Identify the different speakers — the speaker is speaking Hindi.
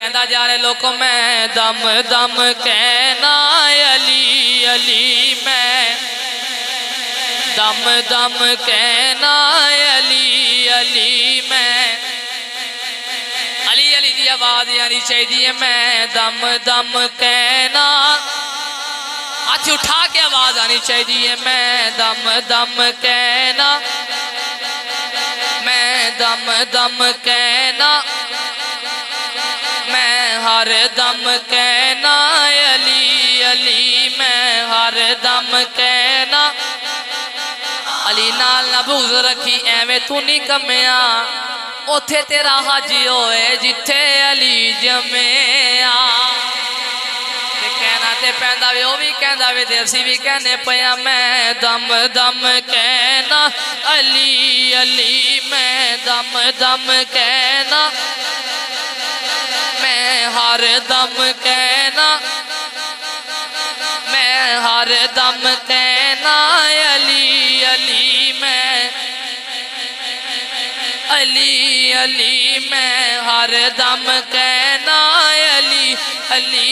Speaker 1: कहता जा रहे लोगों मैं दम दम कहना अली अली मैं दम दम कहना अली अली मैं अली अली की आवाज आनी चाहिए। मैं दम दम कहना हाथ उठा के आवाज आनी चाहिए। मैं दम दम कहना मैं दम दम कहना मैं हर दम कहना अली अली मैं हर दम कहना अली नाल ना बुग़्ज़ रखी एवें तू नहीं कमिया उथे तेरा हज होए जिथे अली जमिया। कहना ते पैंदा वे वो भी कहंदा वे ते असीं भी कहने पिया। मैं दम दम कहना अली अली मैं दम दम कहना मैं हर दम कहना मैं हर दम कहना अली अली मैं अली अली मैं हर दम कहना अली अली।